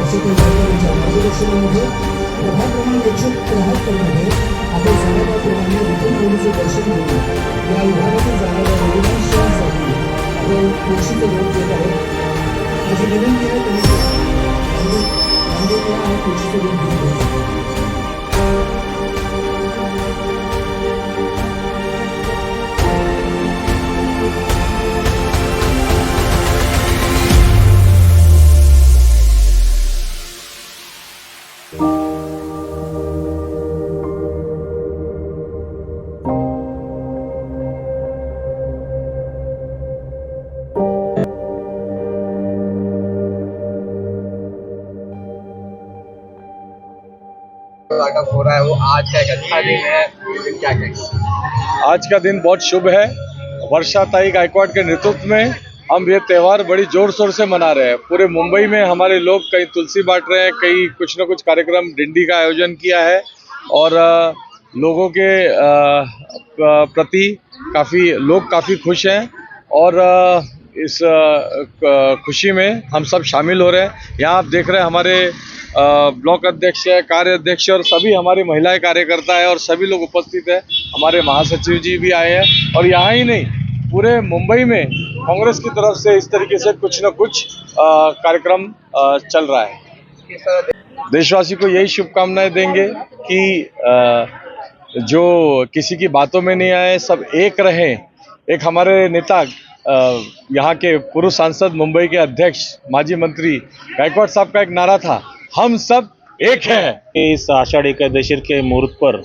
यांच्या मार्गदर्शनामध्ये प्रभाग क्रमांक 173 मध्ये आपण समाजाप्रमाणे विठ्ठल मंदिराचे दर्शन घेऊन या विभागातील जाणाऱ्या रोगिणांसाठी आपण तुळशीचे रोप देत आहोत. माझी विनंती आहे तुम्ही तुळशीचे रोप घेऊन हो रहा है वो आज का एक अच्छा दिन है, क्या कहेंगे? आज का दिन बहुत शुभ है। वर्षाताई गायकवाड़ के नेतृत्व में हम ये त्यौहार बड़ी जोर शोर से मना रहे हैं। पूरे मुंबई में हमारे लोग कई तुलसी बांट रहे हैं, कई कुछ न कुछ कार्यक्रम डिंडी का आयोजन किया है और लोगों के प्रति काफ़ी खुश हैं और इस खुशी में हम सब शामिल हो रहे हैं। यहाँ आप देख रहे हैं हमारे ब्लॉक अध्यक्ष है, कार्य अध्यक्ष और सभी हमारी महिलाएं कार्यकर्ता है और सभी लोग उपस्थित है। हमारे महासचिव जी भी आए हैं और यहाँ ही नहीं पूरे मुंबई में कांग्रेस की तरफ से इस तरीके से कुछ न कुछ कार्यक्रम चल रहा है। देशवासी को यही शुभकामनाएं देंगे कि जो किसी की बातों में नहीं आए, सब एक रहें। एक हमारे नेता यहाँ के पूर्व सांसद, मुंबई के अध्यक्ष, माजी मंत्री गायकवाड़ साहब का एक नारा था, हम सब एक हैं। इस आषाढ़ एकादशी के मुहूर्त पर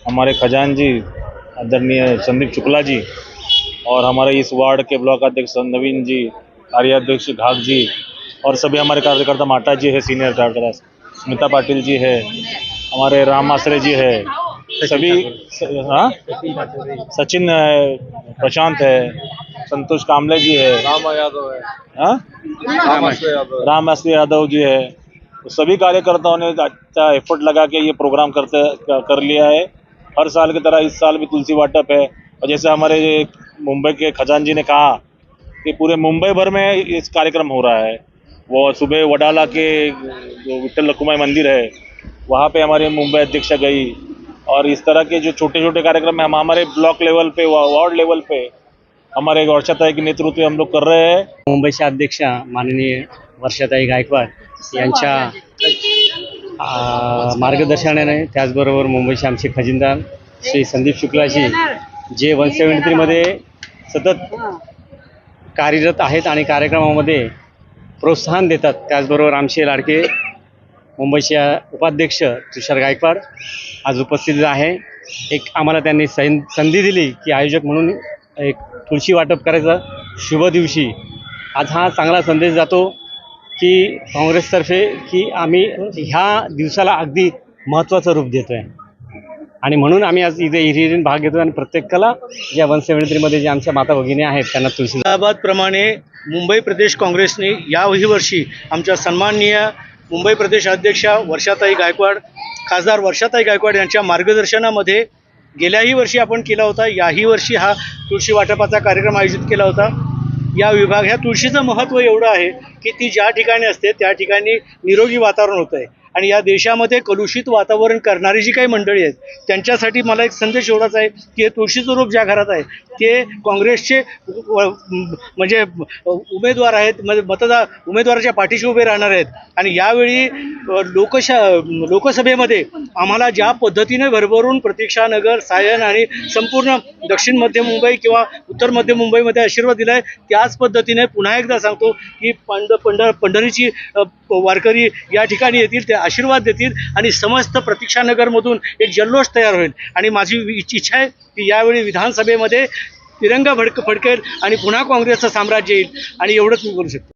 हमारे खजानजी आदरणीय संदीप शुक्ला जी और हमारे इस वार्ड के ब्लॉक अध्यक्ष नवीन जी, कार्याध्यक्ष घाघ जी और सभी हमारे कार्यकर्ता, माटा जी है सीनियर कार्यकर्ता, स्मिता पाटिल जी है, हमारे राम आसरे जी है, सभी सचिन है, प्रशांत है, संतोष कामले जी है, राम आसरे यादव जी है, तो सभी कार्यकर्ताओं ने अच्छा एफर्ट लगा के ये प्रोग्राम कर लिया है। हर साल की तरह इस साल भी तुलसी वाटप है और जैसे हमारे मुंबई के खजान जी ने कहा कि पूरे मुंबई भर में इस कार्यक्रम हो रहा है। वो सुबह वडाला के जो विठ्ठल रखुमाई मंदिर है वहाँ पे हमारे मुंबई अध्यक्ष गई और इस तरह के जो छोटे छोटे कार्यक्रम है हम हमारे ब्लॉक लेवल पे, वार्ड लेवल पे हमारे वर्षाताई के नेतृत्व में हम लोग कर रहे हैं। मुंबईचे अध्यक्ष माननीय वर्षाताई गायकवाड यांच्या मार्गदर्शनाने, त्याचबरोबर मुंबईचे आमचे खजिनदार श्री संदीप शुक्लाजी जे 173 मध्ये सतत कार्यरत आहेत आणि कार्यक्रमामध्ये प्रोत्साहन देतात। त्याचबरोबर आमचे लाडके मुंबईचे उपाध्यक्ष तुषार गायकवाड आज उपस्थित आहे। एक आम्हाला त्यांनी संधी दिली की आयोजक म्हणून एक तुळशी वाटप करायचा शुभ दिवशी आज हा चांगला संदेश जातो की काँग्रेसतर्फे की आम्ही ह्या दिवसाला अगदी महत्त्वाचं रूप देतो आहे आणि म्हणून आम्ही आज इथे हिरिरीने भाग घेतो आणि प्रत्येकाला ज्या 173 मध्ये जे आमच्या माता भगिनी आहेत त्यांना तुळशी प्रमाणे मुंबई प्रदेश काँग्रेसने याही वर्षी आमच्या सन्माननीय मुंबई प्रदेश अध्यक्षा वर्षाताई गायकवाड, खासदार वर्षाताई गायकवाड यांच्या मार्गदर्शनामध्ये गेल्याही वर्षी आपण केला होता, याही वर्षी हा तुळशी वाटपाचा कार्यक्रम आयोजित केला होता। ह्या तुळशीचं महत्त्व एवढं आहे की ती ज्या ठिकाणी असते त्या ठिकाणी निरोगी वातावरण होतं आहे आणि या देशामध्ये कलुषित वातावरण करणारी जी काही मंडळी आहेत त्यांच्यासाठी मला एक संदेश एवढाच आहे की हे तुळशीचं रूप ज्या घरात आहे ते काँग्रेसचे म्हणजे उमेदवार आहेत, उमेदवाराच्या पाठीशी उभे राहणार आहेत आणि यावेळी लोकसभेमध्ये आम्हाला ज्या पद्धतीने भरभरून प्रतीक्षानगर, सायन आणि संपूर्ण दक्षिण मध्य मुंबई किंवा उत्तर मध्य मुंबईमध्ये आशीर्वाद दिला आहे, त्याच पद्धतीने पुन्हा एकदा सांगतो की पंढरीची वारकरी या ठिकाणी येतील, ते आशीर्वाद देतील आणि समस्त प्रतीक्षानगरमधून एक जल्लोष तयार होईल आणि माझी इच्छा आहे की यावेळी विधानसभेमध्ये तिरंगा फडकेल आणि पुन्हा काँग्रेसचं साम्राज्य येईल आणि एवढंच मी बोलू शकतो।